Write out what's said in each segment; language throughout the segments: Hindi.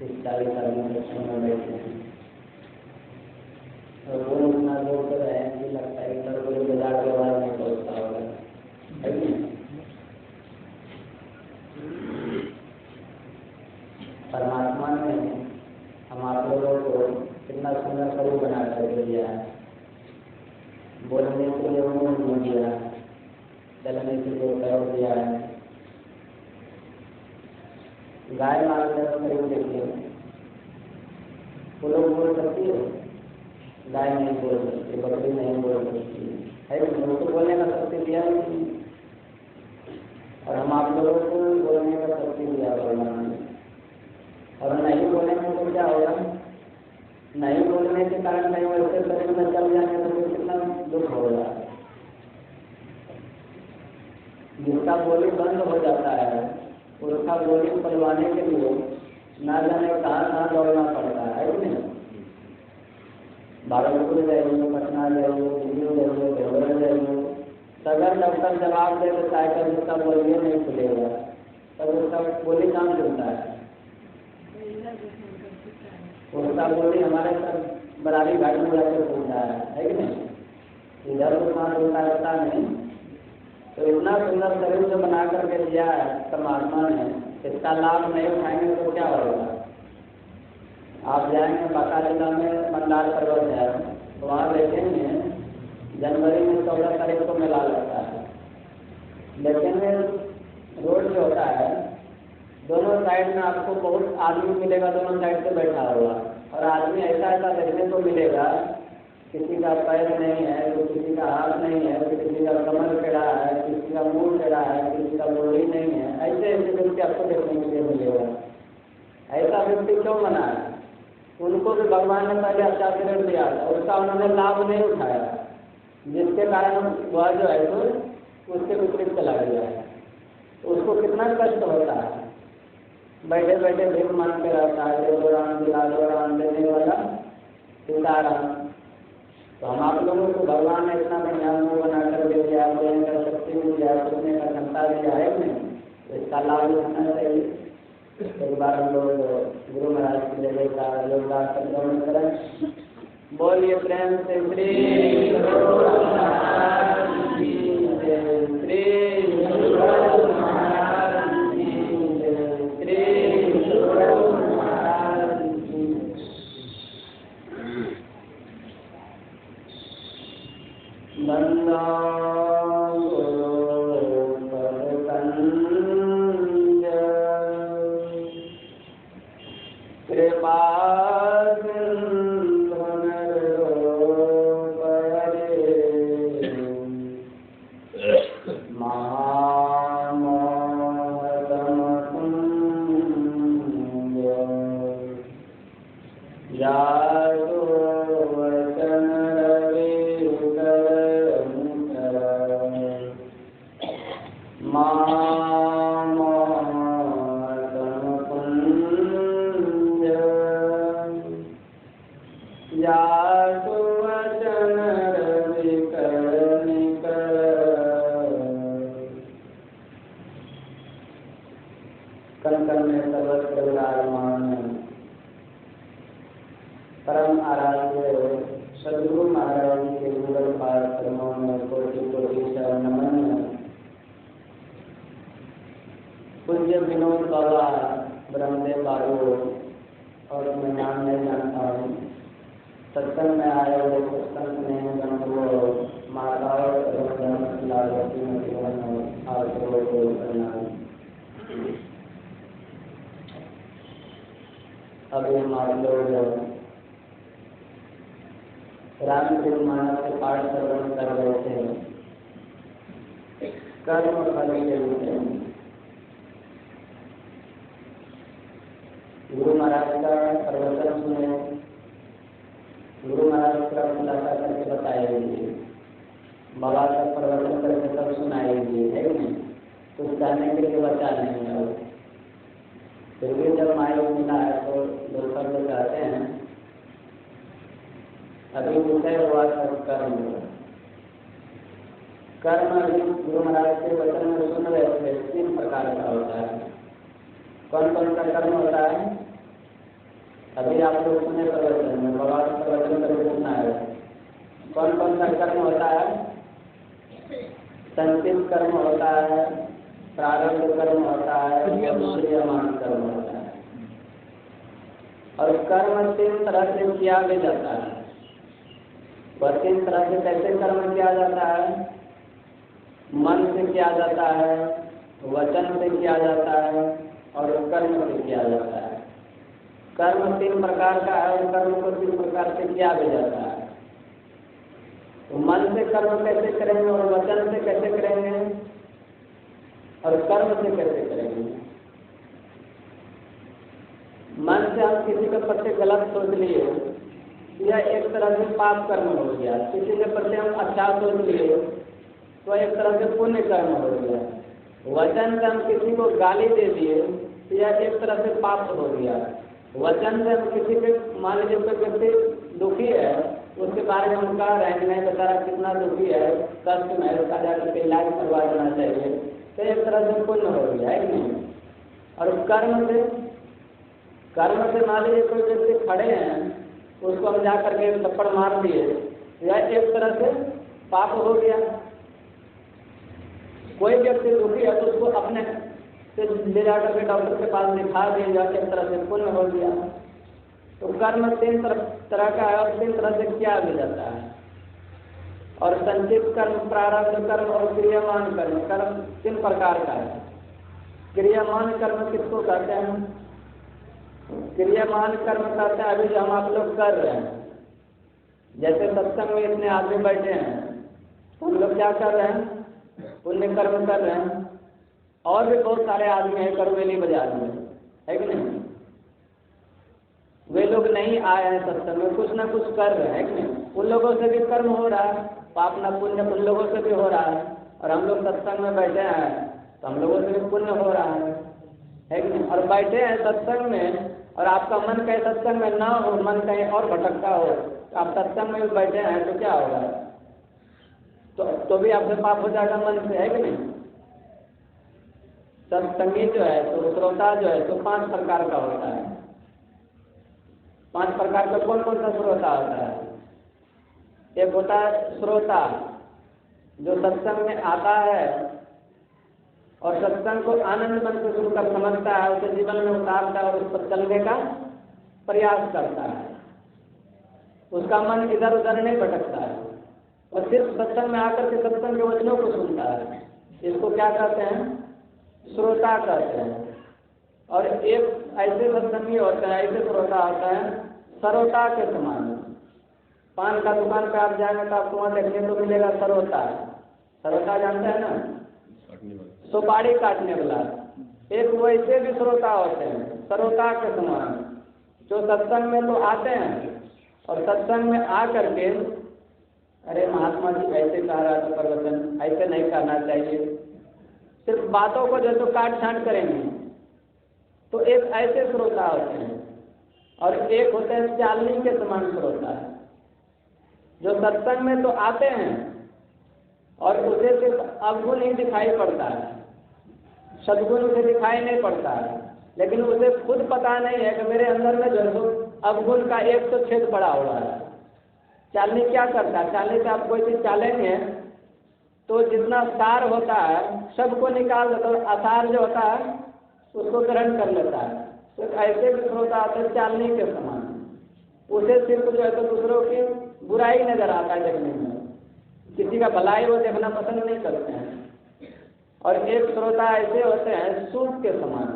40 साल में कक्षा में बैठे हैं और वो इतना जोर कर रहे हैं कि लगता है कि कोई बाजार के आवाज नहीं पहुँचता होगा, है कि नहीं? परमात्मा ने हम आप लोगों को कितना सुंदर स्वरूप बना कर दिया है। बोलने के लिए मुंह दिया है, चलने के लिए पैर दिया है। गाय मारने का शरीर देखिए, वो लोग बोल सकती है, गाय नहीं बोल सकती, बकरी नहीं बोल सकती है, उनको बोलने का शक्ति दिया नहीं। और हम आप लोगों को बोलने का शक्ति दिया भगवान ने। और नहीं बोलेंगे तो क्या होगा? नहीं बोलने के कारण नहीं वैसे शरीर में चल जाने तो कितना दुख होगा। जिसका बोली बंद हो जाता है उसका बोली खुलवाने के लिए ना जाने कहाँ दौड़ना पड़ता है कि नहीं? भागलपुर जाइए, पटना जाइए, दिल्ली जाइए, देवघर जाइए, अगर डॉक्टर जवाब दे तो साइकिल उसका बोलिए नहीं खुलेगा, तब उसका बोली काम चलता है। उसका बोली हमारे सब बरारी घाट में जाकर खुलता है कि नहीं? इधर तो सांस होता रहता नहीं। तो इतना सुंदर शरीर जो बना करके दिया है परमात्मा ने, इसका लाभ नहीं उठाएंगे तो क्या होगा? आप जाएंगे बांका जिला में मंदार पर्वत है, तो वहाँ देखेंगे जनवरी में 14 तारीख को मेला लगता है। लेकिन रोड जो होता है दोनों साइड में आपको बहुत आदमी मिलेगा, दोनों साइड से बैठा हुआ, और आदमी ऐसा देखने को मिलेगा, किसी का पैर नहीं है तो किसी का हाथ नहीं है तो किसी का कमर टेढ़ा है, किसी का मुंह टेढ़ा है, किसी का बोली नहीं है। ऐसे व्यक्ति आपको देखने के लिए मिलेगा। ऐसा व्यक्ति क्यों बना है? उनको भी भगवान ने पहले अच्छा शरीर दिया था, उसका उन्होंने लाभ नहीं उठाया, जिसके कारण वह जो है तो उसके विपरीत चला गया है। उसको कितना कष्ट होता है, बैठे बैठे भीख मांग के रहता है, देवराम दिलाराम देने वाला सीताराम। तो हम आप लोगों को भगवान ने इतना बढ़िया मुँह बना कर दे दिया, बोलने का शक्ति भी दिया, सुनने का क्षमता दिया है नहीं, तो इसका लाभ उठाना चाहिए। एक बार हम लोग गुरु महाराज की जगह का योगदान संक्रमण करें। बोलिए प्रेम से श्री गुरु महाराज की जय, श्री गुरु महाराज की जय, श्री गुरु महाराज की। बंदा परम आराध्य सद्गुरु महाराज के युगल पाश्रमों में कोटि नमन। पूज्य विनोद बाबा ब्रह्मदेव बाबू, और मैं नाम नहीं जानता हूँ, सत्संग में आए हुए सत्संग में बंधुओं, माताओं एवं लालवती अभी हम आप लोग रामचरित मानस के पाठ श्रवण कर रहे थे। कर्म फल के लिए गुरु महाराज का प्रवचन सुने, गुरु महाराज का खुलासा करके बताएंगे, बाबा का प्रवचन करके सब सुनाएंगे, है कि नहीं? कुछ कहने के लिए बचा नहीं है। फिर भी जब माइक मिला है तो लोग सब लोग कहते हैं अभी विषय हुआ सब कर्म। कर्म अभी गुरु महाराज के वचन में सुन रहे थे, 3 प्रकार का होता है। कौन कौन सा कर्म होता है? अभी आप लोग सुने प्रवचन में, बाबा प्रवचन करके सुना है, कौन कौन सा कर्म होता है? संचित कर्म होता है, प्रारब्ध कर्म होता है, क्रियमान कर्म होता है। और कर्म 3 तरह से किया भी जाता है। वह 3 तरह से कैसे कर्म किया जाता है? मन से किया जाता है, वचन से किया जाता है और कर्म से किया जाता है। कर्म 3 प्रकार का है और कर्म को 3 प्रकार से किया भी जाता है। तो मन से कर्म कैसे करेंगे और वचन से कैसे करेंगे और कर्म से कैसे करेंगे? मन से हम किसी के प्रति गलत सोच लिए, यह एक तरह से पाप कर्म हो गया। किसी के प्रति हम अच्छा सोच लिए तो एक तरह से पुण्य कर्म हो गया। वचन से हम किसी को गाली दे दिए तो यह एक तरह से पाप हो गया। वचन से हम किसी के, मान लीजिए कोई व्यक्ति दुखी है, उसके बारे में हम कह रहे हैं कि नहीं बेचारा कितना दुखी है, कष्ट में है, उसका जाकर के इलाज करवा देना चाहिए, तो एक तरह से पुण्य हो गया है कि नहीं। और कर्म से मान लीजिए कोई व्यक्ति खड़े हैं, उसको हम जा करके थप्पड़ मार दिए, यह एक तरह से पाप हो गया। कोई व्यक्ति दुखी है तो उसको अपने से ले जाकर के डॉक्टर के पास दिखा दिया, एक तरह से पुण्य हो गया। तो कर्म 3 तरह का है और 3 तरह से किया भी जाता है। और संचित कर्म, प्रारब्ध कर्म और क्रियमान कर्म, कर्म 3 प्रकार का है। क्रियमान कर्म किसको कहते हैं? क्रियमान कर्म कहते हैं अभी जो हम आप लोग कर रहे हैं। जैसे सत्संग में इतने आदमी बैठे हैं, हम लोग क्या कर रहे हैं? पुण्य कर्म कर रहे हैं। और भी बहुत सारे आदमी हैं करवेली बाजार में, है कि नहीं? वे लोग नहीं आए हैं सत्संग में, कुछ ना कुछ कर रहे हैं कि नहीं? उन लोगों से भी कर्म हो रहा है, पाप ना पुण्य उन लोगों से भी हो रहा है। और हम लोग सत्संग में बैठे हैं तो हम लोगों से भी पुण्य हो रहा है कि नहीं? और बैठे हैं सत्संग में और आपका मन कहीं सत्संग में ना हो, मन कहीं और भटकता हो, तो आप सत्संग में भी बैठे हैं तो क्या होगा? तो भी आपसे पाप हो जाएगा मन से, है कि नहीं? सत्संगी जो है तो श्रोता जो है तो 5 प्रकार का होता है। 5 प्रकार का कौन कौन सा श्रोता होता है? एक होता है श्रोता जो सत्संग में आता है और सत्संग को आनंद मन से सुनकर समझता है, उसे जीवन में उतारता है और उस पर चलने का प्रयास करता है। उसका मन इधर उधर नहीं भटकता है और सिर्फ सत्संग में आकर के सत्संग के वचनों को सुनता है। इसको क्या कहते हैं? श्रोता कहते हैं। और एक ऐसे सत्संगी होते हैं, ऐसे श्रोता होता है सरोता के समान। पान का दुकान पे आप जाएंगे तो आपको वहाँ देखने को मिलेगा सरोता। सरोता जानते हैं ना? सुपारी काटने वाला। एक वैसे भी श्रोता होते हैं सरोता के समान, जो सत्संग में तो आते हैं और सत्संग में आ करके अरे महात्मा जी ऐसे कह रहा था प्रवचन, ऐसे नहीं करना चाहिए, सिर्फ बातों को जो तो काट छांट करेंगे। तो एक ऐसे श्रोता होते हैं और एक होते हैं चालनी के समान श्रोता, जो सत्संग में तो आते हैं और उसे सिर्फ अवगुण ही दिखाई पड़ता है, सद्गुण उसे दिखाई नहीं पड़ता है, लेकिन उसे खुद पता नहीं है कि मेरे अंदर में जो है अवगुण का एक तो छेद पड़ा हुआ है। चालनी क्या करता है? चालनी से आप कोई चीज चालेंगे तो जितना सार होता है सबको निकाल देता है, असार जो होता है उसको ग्रहण कर लेता है। तो ऐसे भी श्रोता आते हैं चालनी के समान, उसे सिर्फ जो है तो दूसरों की बुराई नजर आता है देखने में, किसी का भलाई वो देखना पसंद नहीं करते हैं। और एक श्रोता ऐसे होते हैं सूत के समान।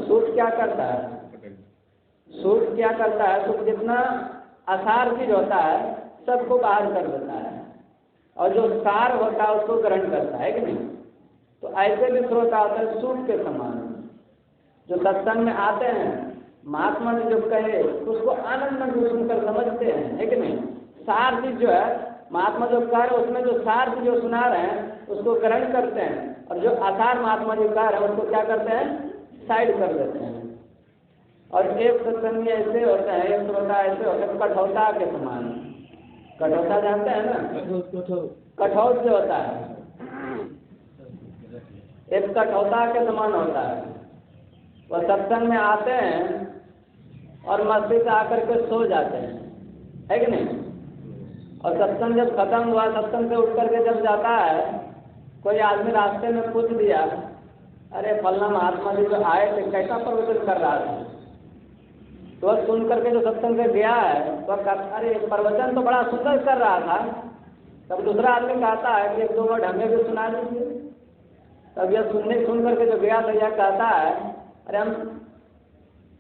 सूत क्या करता है? सूत क्या करता है? सूत जितना असार चीज होता है सबको बाहर कर देता है और जो सार होता है उसको ग्रहण करता है कि नहीं? तो ऐसे भी श्रोता होता है सूत के समान, जो सत्संग में आते हैं, महात्मा ने जो कहे उसको आनंद में सुनकर समझते हैं, है कि नहीं? सार चीज जो है महात्मा जो कह रहे उसमें जो सार चीज जो सुना रहे हैं उसको ग्रहण करते हैं और जो आसार महात्मा जी कह रहे हैं उसको क्या करते हैं? साइड कर देते हैं। और एक सत्संगी ऐसे होता है, एक श्रोता ऐसे होता है कठौता के समान। कठौता जानते हैं ना? कठौत जो होता है एक कठौता के समान होता है। वह सत्संग में आते हैं और मस्ती से आकर के सो जाते हैं, है कि नहीं। और सत्संग जब खत्म हुआ, सत्संग से उठ करके जब जाता है, कोई आदमी रास्ते में पूछ दिया, अरे फलना महात्मा जी जो आए थे कैसा प्रवचन कर रहा था, तो सुन करके जो सत्संग से गया है तो अरे प्रवचन तो बड़ा सुंदर कर रहा था। तब दूसरा आदमी कहता है कि एक दो वर्ड हमें भी सुना दीजिए। तब यह सुन करके जो गया तो यह कहता है, अरे हम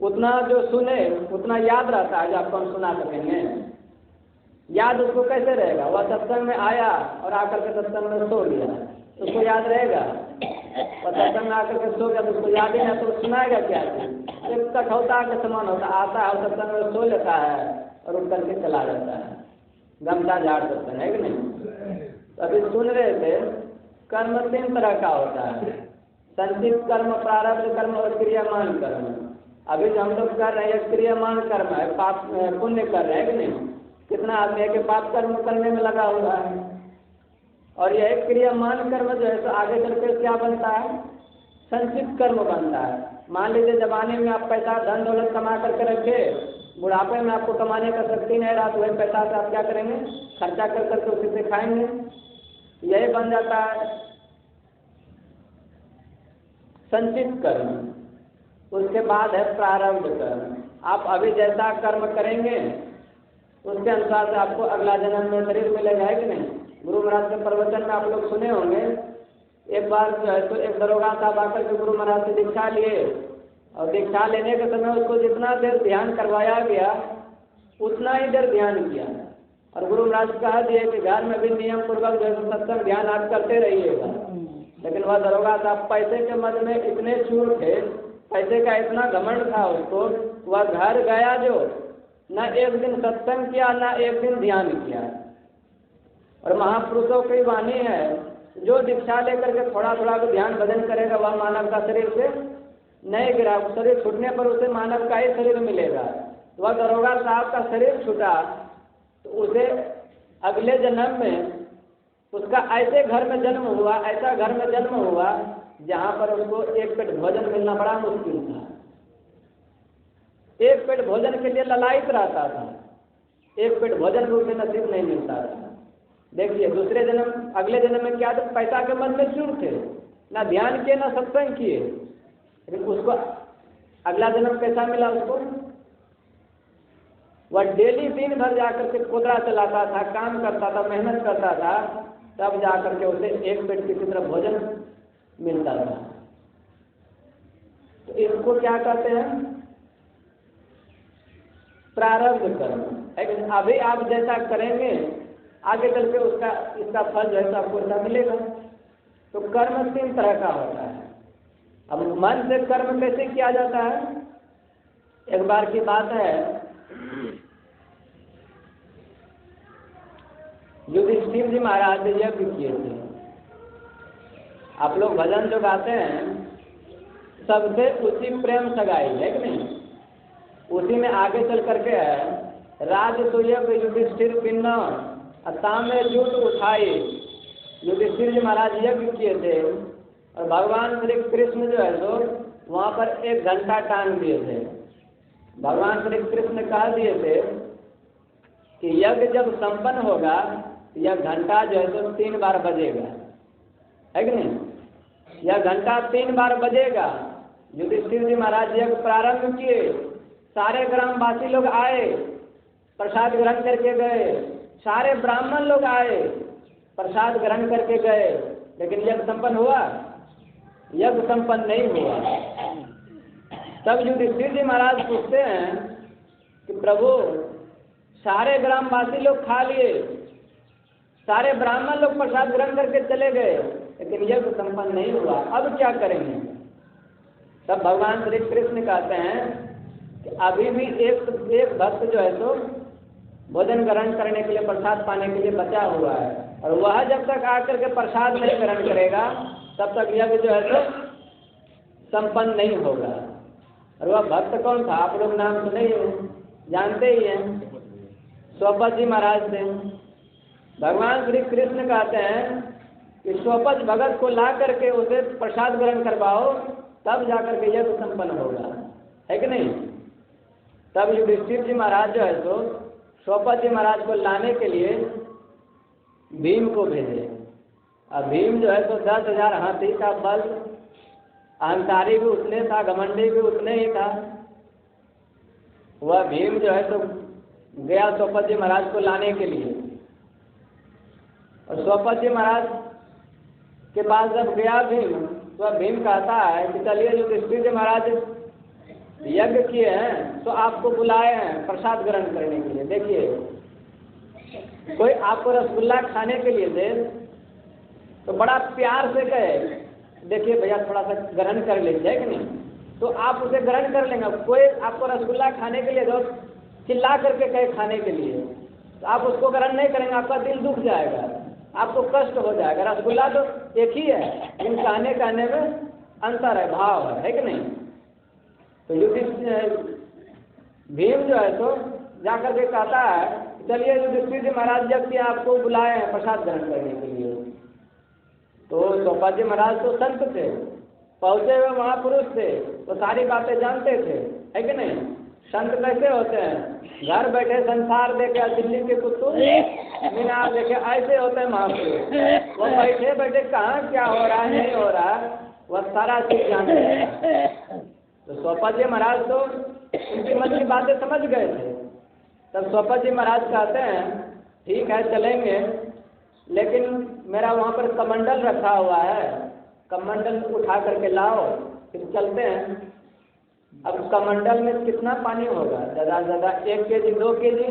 उतना जो सुने उतना याद रहता है जो आपको हम सुना सकेंगे, याद उसको कैसे रहेगा। वह सत्संग में आया और आकर के सत्संग में सो गया, उसको याद रहेगा। और सत्संग में आकर के सो गया तो उसको याद ही नहीं, तो सुनाएगा क्या। एक कठौता के समान होता, आता है और सत्संग में सो लेता है और उठ करके चला जाता है, गमछा झाड़ सकते हैं, कि नहीं। तो अभी सुन रहे थे, कर्म 3 तरह का होता है, संचित कर्म, प्रारब्ध कर्म और क्रियामान कर्म। अभी जो हम लोग कर रहे हैं क्रियामान कर्म है, पाप पुण्य कर रहे हैं, कि नहीं। कितना आदमी है कि पाप कर्म करने में लगा हुआ है, और यह क्रियामान कर्म जो है तो आगे चल के क्या बनता है, संचित कर्म बनता है। मान लीजिए जमाने में आप पैसा धन दौलत कमा करके रखे, बुढ़ापे में आपको कमाने का शक्ति नहीं रहा, तो वही पैसा से आप क्या करेंगे, खर्चा कर करके उसी से खाएंगे, यही बन जाता है संचित कर्म। उसके बाद है प्रारब्ध कर्म। आप अभी जैसा कर्म करेंगे उसके अनुसार से आपको अगला जन्म में शरीर मिलेगा, है कि नहीं। गुरु महाराज के प्रवचन में आप लोग सुने होंगे, एक बार जो है तो एक दरोगा साहब आकर के गुरु महाराज से दीक्षा लिए, और दीक्षा लेने के समय उसको जितना देर ध्यान करवाया गया उतना ही देर ध्यान किया, और गुरु महाराज कहा दिए कि घर में भी नियम पूर्वक जो है सत्संग ध्यान आप करते रहिएगा। लेकिन वह दरोगा साहब पैसे के मद में इतने चूर थे, पैसे का इतना घमंड था उसको, वह घर गया जो न एक दिन सत्संग किया न एक दिन ध्यान किया। और महापुरुषों की वाणी है, जो दीक्षा लेकर के थोड़ा थोड़ा ध्यान भजन करेगा वह मानव का शरीर से नहीं गिरा, शरीर छूटने पर उसे मानव का ही शरीर मिलेगा। वह दरोगा साहब का शरीर छूटा तो उसे अगले जन्म में उसका ऐसे घर में जन्म हुआ, ऐसा घर में जन्म हुआ जहाँ पर उसको एक पेट भोजन मिलना बड़ा मुश्किल था। एक पेट भोजन के लिए ललायित रहता था, एक पेट भोजन को उसे नसीब नहीं मिलता था। देखिए दूसरे जन्म अगले जन्म में क्या था, पैसा के मन में चूर थे, ना ध्यान किए ना सत्संग किए, लेकिन उसको अगला जन्म कैसा मिला उसको, वह डेली दिन भर जाकर के कोदरा चलाता था, काम करता था, मेहनत करता था, तब जाकर के उसे एक पेट की तरफ भोजन मिलता था। तो इसको क्या कहते हैं, प्रारब्ध कर्म। लेकिन अभी आप जैसा करेंगे आगे चल के उसका इसका फल जो है आपको ऐसा मिलेगा। तो कर्म 3 तरह का होता है। अब मन से कर्म कैसे किया जाता है, एक बार की बात है, युधिष्ठिर जी महाराज यज्ञ किए थे। आप लोग भजन जो गाते हैं सबसे उसी प्रेम सगाई है कि नहीं, उसी में आगे चल करके है, राज सुयज्ञ युधिष्ठिर पिन्ना सामने जूट उठाई। युधिष्ठिर जी महाराज यज्ञ किए थे और भगवान श्री कृष्ण जो है तो वहाँ पर एक घंटा टांग दिए थे। भगवान श्री कृष्ण कह दिए थे कि यज्ञ जब संपन्न होगा यह घंटा जो है तो 3 बार बजेगा, है कि नहीं। यह घंटा 3 बार बजेगा। युधिष्ठिर जी महाराज यज्ञ प्रारंभ किए, सारे ग्रामवासी लोग आए, प्रसाद ग्रहण करके गए, सारे ब्राह्मण लोग आए, प्रसाद ग्रहण करके गए, लेकिन यज्ञ संपन्न हुआ, यज्ञ संपन्न नहीं हुआ। तब युधिष्ठिर जी महाराज पूछते हैं कि प्रभु सारे ग्रामवासी लोग खा लिए, सारे ब्राह्मण लोग प्रसाद ग्रहण करके चले गए, लेकिन यज्ञ संपन्न नहीं हुआ, अब क्या करेंगे। तब भगवान श्री कृष्ण कहते हैं कि अभी भी एक भक्त जो है तो भोजन ग्रहण करने के लिए, प्रसाद पाने के लिए बचा हुआ है, और वह जब तक आकर के प्रसाद नहीं ग्रहण करेगा तब तक यज्ञ जो है तो संपन्न नहीं होगा। और वह भक्त कौन था, आप लोग नाम सुने ही जानते ही हैं, स्वपत जी महाराज थे। भगवान श्री कृष्ण कहते हैं कि स्वपत भगत को ला करके उसे प्रसाद ग्रहण करवाओ, तब जाकर के यज्ञ संपन्न होगा, है कि नहीं। तब युधिष्ठिर जी महाराज जो है तो द्रौपदी जी महाराज को लाने के लिए भीम को भेजे। अब भीम जो है तो 10,000 हाथी का बल, अहंकारी भी उतने था, घमंडी भी उतने ही था। वह भीम जो है तो गया द्रौपदी जी महाराज को लाने के लिए। और द्रौपदी जी महाराज के पास जब गया भीम, तो भीम कहता है कि चलिए युधिष्ठिर जी महाराज यज्ञ किए हैं तो आपको बुलाए हैं प्रसाद ग्रहण करने के लिए। देखिए, कोई आपको रसगुल्ला खाने के लिए दे तो बड़ा प्यार से कहे, देखिए भैया थोड़ा सा ग्रहण कर लीजिए, कि नहीं, तो आप उसे ग्रहण कर लेंगे। कोई आपको रसगुल्ला खाने के लिए दो, चिल्ला करके कहे खाने के लिए, तो आप उसको ग्रहण नहीं करेंगे, आपका दिल दुख जाएगा, आपको कष्ट हो जाएगा। रसगुल्ला तो एक ही है, लेकिन कहने में अंतर है, भाव है कि नहीं। तो युधिष्ठिर भीम जो है तो जाकर के कहता है चलिए युधिष्ठिर जी महाराज जब कि आपको बुलाए हैं प्रसाद ग्रहण करने के लिए। तो द्रौपदी जी महाराज तो संत थे, पहुँचे हुए महापुरुष थे, तो सारी बातें जानते थे, है कि नहीं। संत कैसे होते हैं, घर बैठे संसार देखे दिल्ली के कुत्तू मीनार देखे, ऐसे होते हैं महापुरुष। वो बैठे बैठे कहाँ क्या हो रहा है नहीं हो रहा, वह सारा चीज जानते हैं। तो द्रौपदी जी महाराज तो उनकी मन की बातें समझ गए थे। तब द्रौपदी जी महाराज कहते हैं ठीक है चलेंगे, लेकिन मेरा वहाँ पर कमंडल रखा हुआ है, कमंडल उठा करके लाओ, फिर चलते हैं। अब कमंडल में कितना पानी होगा, ज़्यादा से ज़्यादा 1 kg 2 kg।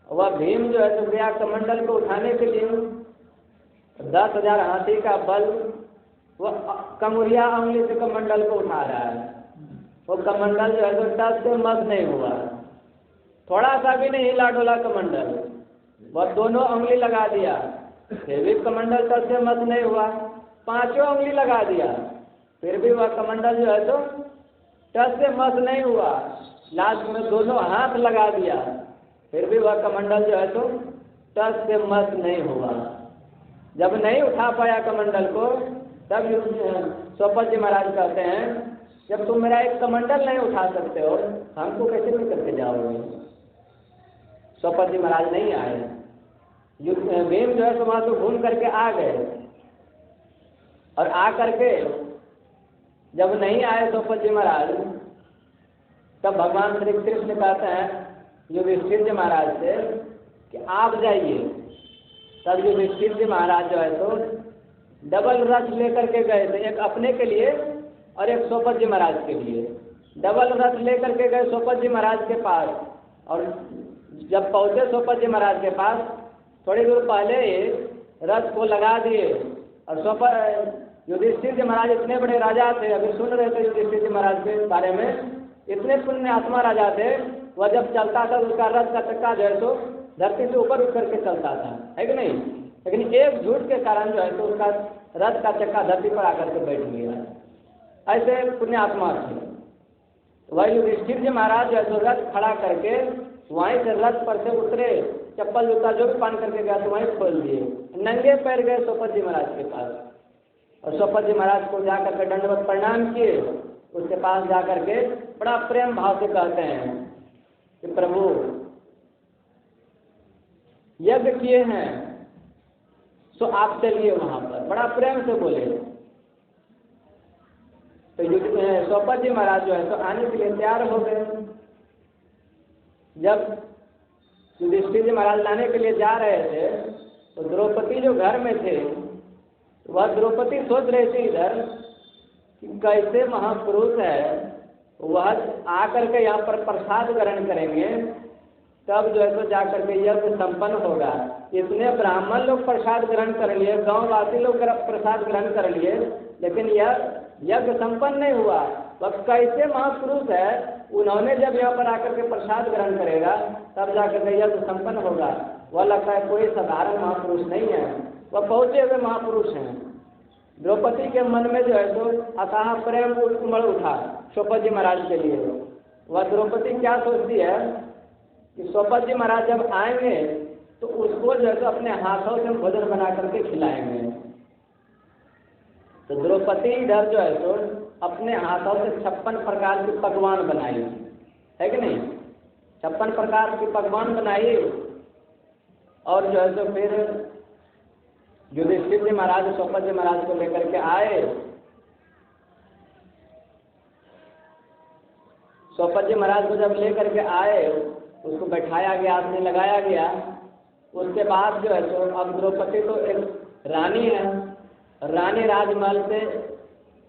वह भीम जो है तो गया कमंडल को उठाने के लिए, 10,000 हाथी का बल, वह कमुरिया उंगली से कमंडल को उठा रहा है। वो कमंडल जो है तो टस से मस नहीं हुआ, थोड़ा सा भी नहीं हिला डोला कमंडल। वह दोनों उंगली लगा दिया, फिर भी कमंडल टस से मस नहीं हुआ। 5वां उंगली लगा दिया, फिर भी वह कमंडल जो है तो टस से मस नहीं हुआ। लास्ट में दोनों हाथ लगा दिया, फिर भी वह कमंडल जो है तो टस से मस नहीं हुआ। जब नहीं उठा पाया कमंडल को, तब द्रौपदी जी महाराज कहते हैं जब तुम मेरा एक कमंडल नहीं उठा सकते हो, हमको कैसे भी करके जाओगे। द्रौपदी जी महाराज नहीं आए, भीम जो है तो वहाँ से घूम करके आ गए। और आ करके जब नहीं आए द्रौपदी जी महाराज, तब भगवान श्री कृष्ण कहते हैं युधिष्ठिर जी महाराज से कि आप जाइए। तब युधिष्ठिर जी महाराज जो है तो डबल रथ लेकर के गए थे, एक अपने के लिए और एक द्रौपदी जी महाराज के लिए। डबल रथ लेकर के गए द्रौपदी जी महाराज के पास, और जब पहुँचे द्रौपदी जी महाराज के पास, थोड़ी दूर पहले ही रथ को लगा दिए। और युधिष्ठिर जी महाराज इतने बड़े राजा थे, अभी सुन रहे थे युधिष्ठिर जी महाराज के बारे में, इतने पुण्य आत्मा राजा थे। वह जब चलता था उसका रथ का चक्का जो है तो धरती से ऊपर उठ करके चलता था, है कि नहीं। लेकिन एक झूठ के कारण जो है तो उसका रथ का चक्का धरती पर आकर के बैठ गया। ऐसे पुण्य आत्मा थे। वह युधिष्ठिर जी महाराज जो है तो रथ खड़ा करके वहीं से रथ पर से उतरे, चप्पल जूता जो भी पहन करके गया तो वहीं खोल दिए, नंगे पैर गए द्रौपदी जी महाराज के पास। और द्रौपदी जी महाराज को जाकर के दंडवत प्रणाम किए। उसके पास जाकर के बड़ा प्रेम भाव से कहते हैं कि प्रभु यज्ञ किए हैं तो आप चलिए वहां पर, बड़ा प्रेम से बोले। तो द्रौपदी जी महाराज जो है तो आने के लिए तैयार हो गए। जब युधिष्ठिर जी महाराज लाने के लिए जा रहे थे, तो द्रौपदी जो घर में थे, वह द्रौपदी सोच रही थी इधर कि कैसे महापुरुष है, वह आकर के यहाँ पर प्रसाद ग्रहण करेंगे, तब जो है तो जाकर के यज्ञ संपन्न होगा। इतने ब्राह्मण लोग प्रसाद ग्रहण कर लिए, गांववासी लोग प्रसाद ग्रहण कर लिए, लेकिन यह यज्ञ संपन्न नहीं हुआ। वह कैसे महापुरुष है, उन्होंने जब यहाँ पर आकर के प्रसाद ग्रहण करेगा तब जाकर के यज्ञ संपन्न होगा। वह लगता है कोई साधारण महापुरुष नहीं है, वह पहुँचे हुए महापुरुष हैं। द्रौपदी के मन में जो है तो अथाह प्रेम उमड़ उठा द्रौपदी महाराज के लिए। वह द्रौपदी क्या सोचती है कि द्रौपदी महाराज जब आएंगे तो उसको जो है तो अपने हाथों से भोजन बना करके खिलाएंगे। तो द्रौपदी इधर जो है तो अपने हाथों से 56 प्रकार के पकवान बनाई, है कि नहीं। 56 प्रकार की पकवान बनाई और जो है तो फिर युधिष्ठिर जी महाराज सोपत जी महाराज को लेकर के आए। सोपत जी महाराज को जब लेकर के आए उसको बैठाया गया, आदमी लगाया गया। उसके बाद जो है तो अब द्रौपदी तो एक रानी है, रानी राजमहल से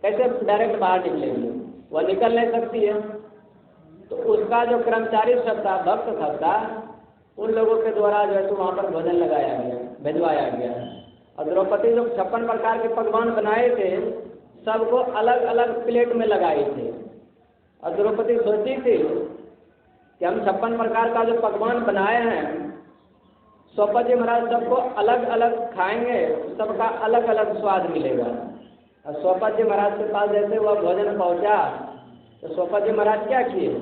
कैसे डायरेक्ट बाहर निकलेगी, वह निकल नहीं सकती है। तो उसका जो कर्मचारी सब था, भक्त सब था, उन लोगों के द्वारा जो है तो वहाँ पर भोजन लगाया गया, भिजवाया गया। और द्रौपदी जो 56 प्रकार के पकवान बनाए थे सबको अलग अलग प्लेट में लगाए थे। और द्रौपदी सोची थी कि हम 56 प्रकार का जो पकवान बनाए हैं, सोपत जी महाराज सबको अलग अलग खाएंगे, सबका अलग अलग स्वाद मिलेगा। और सोपत जी महाराज के पास जैसे वह भोजन पहुंचा तो सोपत जी महाराज क्या किए,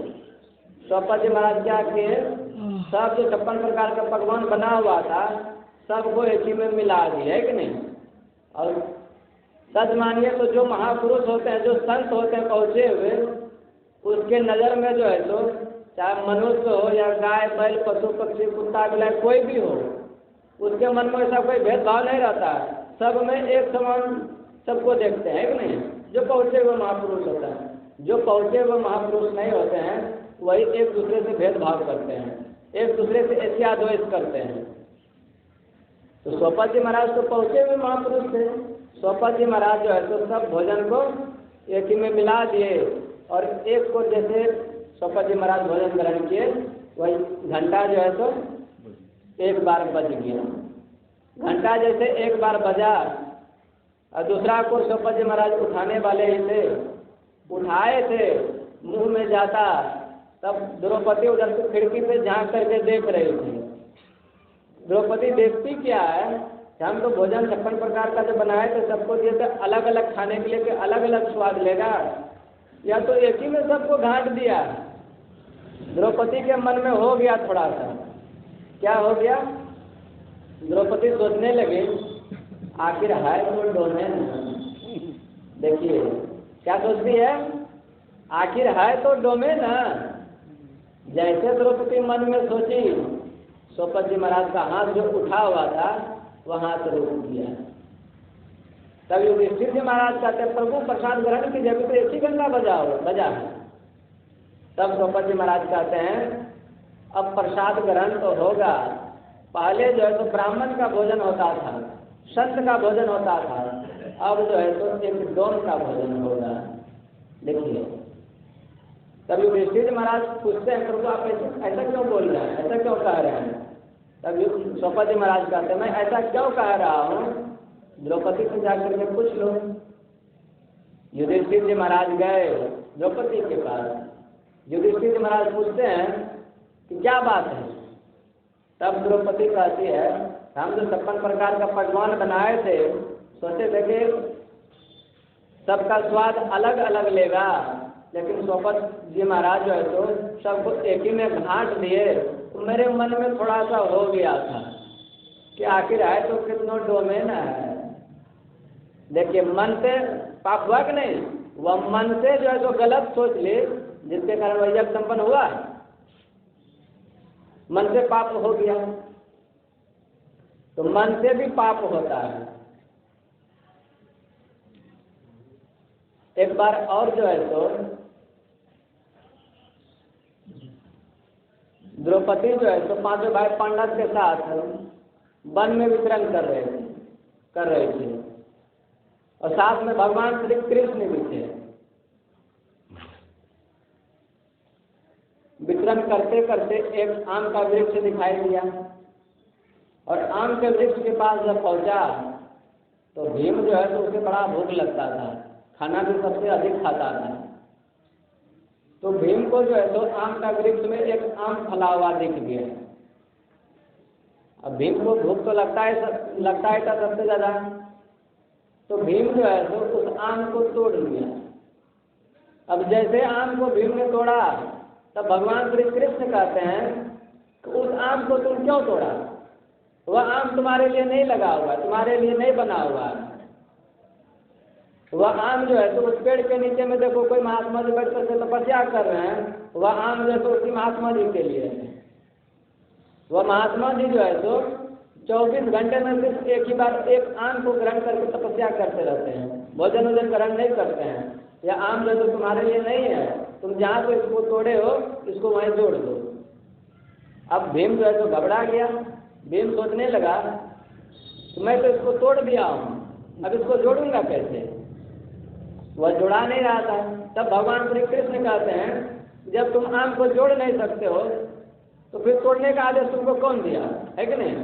सोपत जी महाराज क्या किए, सब जो 56 प्रकार का पकवान बना हुआ था सबको एक ही में मिला दिया, है कि नहीं। और सच मानिए तो जो महापुरुष होते हैं, जो संत होते हैं पहुँचे हुए, उसके नज़र में जो है तो चाहे मनुष्य हो या गाय बैल पशु पक्षी कुत्ता बिलाई कोई भी हो, उसके मन में ऐसा कोई भेदभाव नहीं रहता है। सब में एक समान सबको देखते हैं, कि नहीं। जो पहुँचे हुए महापुरुष होता है, जो पहुँचे हुए महापुरुष नहीं होते हैं वही एक दूसरे से भेदभाव करते हैं, एक दूसरे से ईर्ष्या द्वेष करते हैं। तो सोपत जी महाराज तो पहुँचे हुए महापुरुष थे। सोपत जी महाराज जो है तो सब भोजन को एक ही में मिला दिए और एक को जैसे सोपत जी महाराज भोजन ग्रहण किए वही घंटा जो है तो एक बार बज गया। घंटा जैसे एक बार बजा और दूसरा को सोपत जी महाराज उठाने वाले ही थे, उठाए थे, मुंह में जाता, तब द्रौपदी उधर से खिड़की पे झांक करके देख रही थी। द्रौपदी देखती क्या है कि हम तो भोजन 56 प्रकार का जो बनाए थे सबको दिए थे, अलग अलग खाने के लिए अलग अलग स्वाद लेगा, या तो एक ही में सबको घाट दिया। द्रौपदी के मन में हो गया थोड़ा सा, क्या हो गया, द्रौपदी सोचने लगी आखिर है तो डोमे न। देखिए क्या सोचती है, आखिर है तो डोमे न। जैसे द्रौपदी मन में सोची, सोपत जी महाराज का हाथ जो उठा हुआ था वह हाथ रोक दिया। तब युधिष्ठिर जी महाराज कहते प्रभु प्रसाद ग्रहण की जब तो एक ही घंटा बजा है। तब सोपत जी महाराज कहते हैं अब प्रसाद ग्रहण तो होगा, पहले जो है तो ब्राह्मण का भोजन होता था, संत का भोजन होता था, अब जो है तो एक डोम का भोजन होगा। देखिए तब युधिष्ठिर महाराज पूछते हैं प्रभु आप ऐसा क्यों बोल रहे हैं, ऐसा क्यों कह रहे हैं। तब सोपत जी महाराज कहते हैं मैं ऐसा क्यों कह रहा हूँ, द्रौपदी से जाकर के पूछ लो। युधिष्ठिर जी महाराज गए द्रौपदी के पास, युधिष्ठिर जी महाराज पूछते हैं कि क्या बात है। तब द्रौपदी कहती है हम जो 56 प्रकार का पकवान बनाए थे सोचे थे कि सबका स्वाद अलग अलग लेगा, लेकिन सोपत जी महाराज जो है तो सबको एक ही में घाट दिए। तो मेरे मन में थोड़ा सा हो गया था कि आखिर है तो कितना डोमेन है। देखिए मन से पाप हुआ कि नहीं, वह मन से जो है तो गलत सोच ले जिसके कारण वह यज्ञ संपन्न हुआ, मन से पाप हो गया। तो मन से भी पाप होता है। एक बार और जो है तो द्रौपदी जो है तो 5 भाई पांडव के साथ वन में विचरण कर रहे थे और साथ में भगवान श्री कृष्ण भी थे। विचरण करते करते एक आम का वृक्ष दिखाई दिया और आम के वृक्ष के पास जब पहुंचा तो भीम जो है तो उसे बड़ा भूख लगता था, खाना भी सबसे अधिक खाता था। तो भीम को जो है तो आम का वृक्ष में एक आम फला हुआ दिख गया। अब भीम को भूख तो लगता है था सबसे ज्यादा, तो भीम जो है तो उस आम को तोड़ लिया। अब जैसे आम को भीम ने तोड़ा तब भगवान श्री कृष्ण कहते हैं कि उस आम को तुम क्यों तोड़ा, वह आम तुम्हारे लिए नहीं लगा हुआ, तुम्हारे लिए नहीं बना हुआ। वह आम जो है तो उस पेड़ के नीचे में देखो कोई महात्मा जी बैठ करके तपस्या कर रहे हैं, वह आम जो है तो उसी महात्मा जी के लिए है। वह महात्मा जी जो है तो 24 घंटे में सिर्फ एक ही बार एक आम को ग्रहण करके तपस्या करते रहते हैं, भोजन वोजन ग्रहण नहीं करते हैं। यह आम जो तो तुम्हारे लिए नहीं है, तुम जहाँ को इसको तोड़े हो इसको वहीं जोड़ दो। अब भीम जो है तो घबरा गया। भीम सोचने लगा तो मैं तो इसको तोड़ दिया हूँ, अब इसको जोड़ूंगा कैसे? वह जुड़ा नहीं रहा था। तब भगवान श्री कृष्ण कहते हैं जब तुम आम को जोड़ नहीं सकते हो तो फिर तोड़ने का आदेश तुमको कौन दिया, है कि नहीं?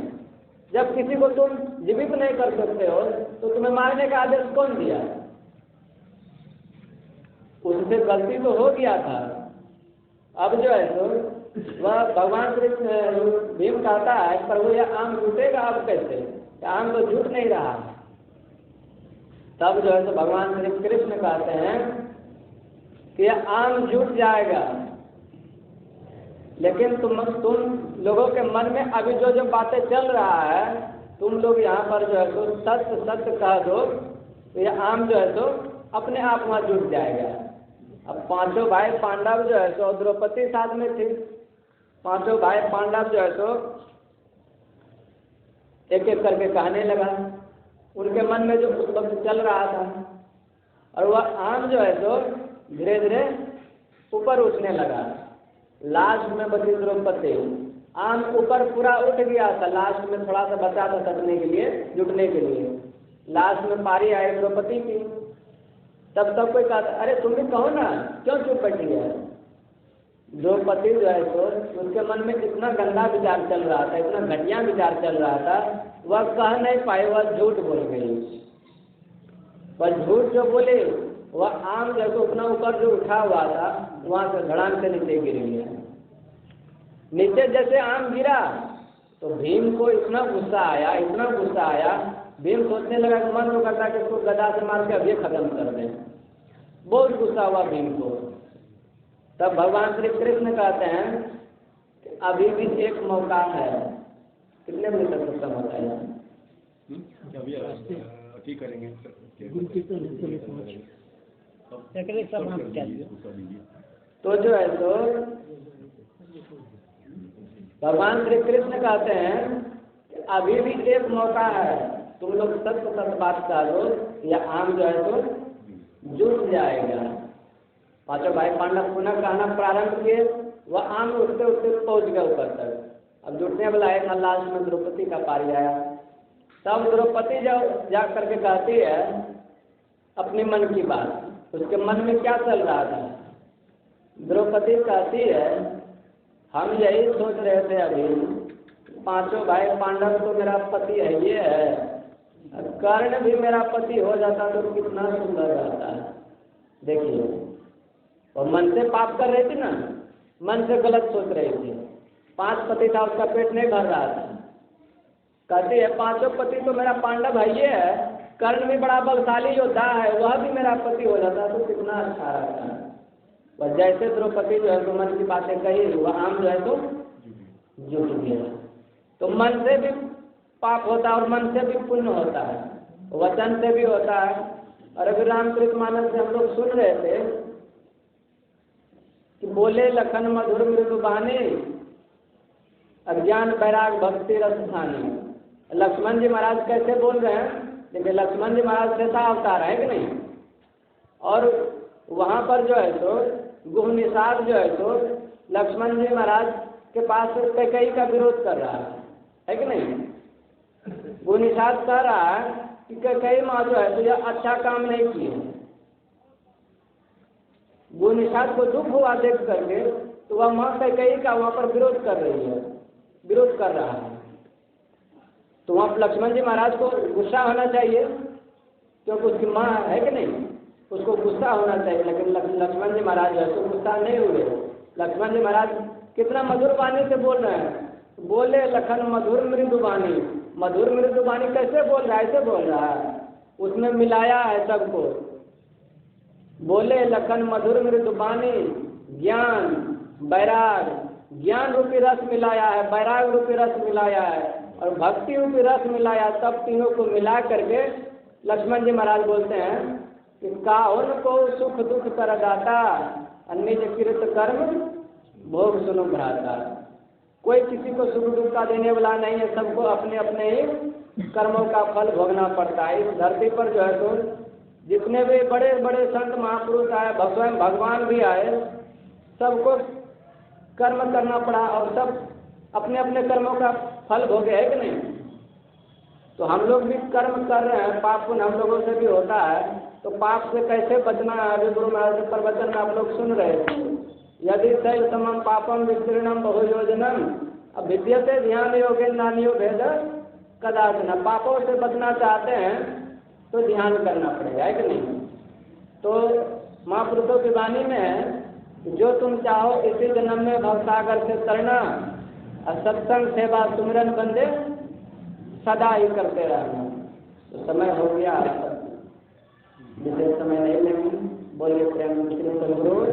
जब किसी को तुम जीवित नहीं कर सकते हो तो तुम्हें मारने का आदेश कौन दिया? उससे गलती तो हो गया था। अब जो है तो वह भगवान श्री भीम कहता है प्रभु यह आम टूटेगा अब कैसे? आम तो झूठ नहीं रहा। तब जो है तो भगवान श्री कृष्ण कहते हैं कि यह आम झूठ जाएगा, लेकिन तुम लोगों के मन में अभी जो जो बातें चल रहा है तुम लोग यहाँ पर जो है तो सत्य सत्य कह दो तो यह आम जो है तो अपने आप वहाँ जुट जाएगा। अब पांचों भाई पांडव जो है तो द्रौपदी साथ में थे। पांचों भाई पांडव जो है तो एक एक करके कहने लगा, उनके मन में जो उस वक्त चल रहा था, और वह आम जो है तो धीरे धीरे ऊपर उठने लगा। लास्ट में बची द्रौपदी, आम ऊपर पूरा उठ गया था, लास्ट में थोड़ा सा बचा था सटने के लिए, जुटने के लिए। लास्ट में पारी आई द्रौपदी की। तब तक कोई कहता अरे तुम भी कहो ना, क्यों चुप बैठी है? द्रौपदी जो है तो उसके मन में इतना गंदा विचार चल रहा था, इतना घटिया विचार चल रहा था, वह कह नहीं पाई, वह झूठ बोल गई। पर झूठ जो बोले वह आम जैसे अपना ऊपर जो उठा हुआ था वहां से धड़ाम से नीचे गिर गया। नीचे जैसे आम गिरा तो भीम को इतना गुस्सा आया, इतना गुस्सा आया, भीम सोचने लगा कि मन तो करता कि इसको गदा से मार के अभी खत्म कर दें। बहुत गुस्सा हुआ भीम को। तब भगवान श्री कृष्ण कहते हैं कि अभी भी एक मौका है। कितने बजे तक खत्म होता है? ठीक करेंगे। तो जो है तो भगवान श्री कृष्ण कहते हैं कि अभी भी एक मौका है, तुम लोग सत्य सत्य बात करो या आम जो है तो जुट जाएगा। पांचों भाई पांडव पुनः कहना प्रारंभ किए, वह आम उठते उठते पहुंच गए ऊपर तक। अब जुटने वाला एक लास्ट में द्रौपदी का पारी आया। तब द्रौपदी जब जा करके कहती है अपने मन की बात, उसके मन में क्या चल रहा था। द्रौपदी कहती है हम यही सोच रहे थे अभी, पांचों भाई पांडव तो मेरा पति है, ये है, कर्ण भी मेरा पति हो जाता तो कितना सुंदर रहता है। देखिए वो मन से पाप कर रही थी ना, मन से गलत सोच रही थी। 5 पति था, उसका पेट नहीं भर रहा था। कहती है पांचों पति तो मेरा पांडव है, ये है, कर्ण भी बड़ा बलशाली योद्धा है, वह भी मेरा पति हो जाता तो कितना अच्छा रहता है। और जैसे द्रौपदी जो है तो मन की बातें कही, वह आम जो है तो जुट गया। तो मन से भी पाप होता है और मन से भी पुण्य होता है, वचन से भी होता है। और अभी रामचरित मानस से हम लोग सुन रहे थे कि बोले लखन मधुर मृदु बानी, अज्ञान बैराग भक्ति रस धानी। लक्ष्मण जी महाराज कैसे बोल रहे हैं? देखिए लक्ष्मण जी महाराज कैसा अवतार है कि नहीं। और वहाँ पर जो है तो गुह निषाद जो है तो लक्ष्मण जी महाराज के पास कैकेयी का विरोध कर रहा है कि नहीं। गुह निषाद कह रहा है कि कैकेयी माँ जो है तो यह अच्छा काम नहीं किए। गुह निषाद को दुख हुआ देख करके तो वह माँ कैकेयी का वहाँ पर विरोध कर रही है, विरोध कर रहा है। तो वहाँ लक्ष्मण जी महाराज को गुस्सा होना चाहिए क्योंकि उसकी माँ है कि नहीं, उसको गुस्सा होना चाहिए। लेकिन लक्ष्मण जी महाराज है तो गुस्सा नहीं हुए। लक्ष्मण जी महाराज कितना मधुर वाणी से बोल रहे हैं, बोले लखन मधुर मृदु वाणी। मधुर मृदु वाणी कैसे बोल रहा है? ऐसे बोल रहा है, उसमें मिलाया है सबको। बोले लखन मधुर मृदु वाणी, ज्ञान बैराग, ज्ञान रूपी रस मिलाया है, बैराग रूपी रस मिलाया है और भक्ति रूपी रस मिलाया। तब तीनों को मिला करके लक्ष्मण जी महाराज बोलते हैं कि काहुन को सुख दुख कर दाता, निज कृत कर्म भोग सुनो भ्राता। कोई किसी को सुख दुख का देने वाला नहीं है, सबको अपने अपने ही कर्मों का फल भोगना पड़ता है। इस धरती पर जो है तो जितने भी बड़े बड़े संत महापुरुष आए, भगवान भी आए, सबको कर्म करना पड़ा और सब अपने अपने कर्मों का फल भोगे, है कि नहीं। तो हम लोग भी कर्म कर रहे हैं, पाप पुण्य हम लोगों से भी होता है, तो पाप से कैसे बचना है। अभी गुरु महाराज के प्रवचन में आप लोग सुन रहे थे, यदि शैल समम पापम विस्तीर्णम बहुयोजनम विद्यते ध्यान योगे नानियो भेद कदाचन। पापों से बचना चाहते हैं तो ध्यान करना पड़ेगा, है कि नहीं। तो महापुरुषों की वाणी में है, जो तुम चाहो इसी जन्म में भवसागर से तरना, और सत्संग सेवा सुमिरन बंदे सदा ही करते रहना। तो समय हो गया, जिसे समय नहीं लेंगे। बोलिए प्रेम श्री सद्गुरु।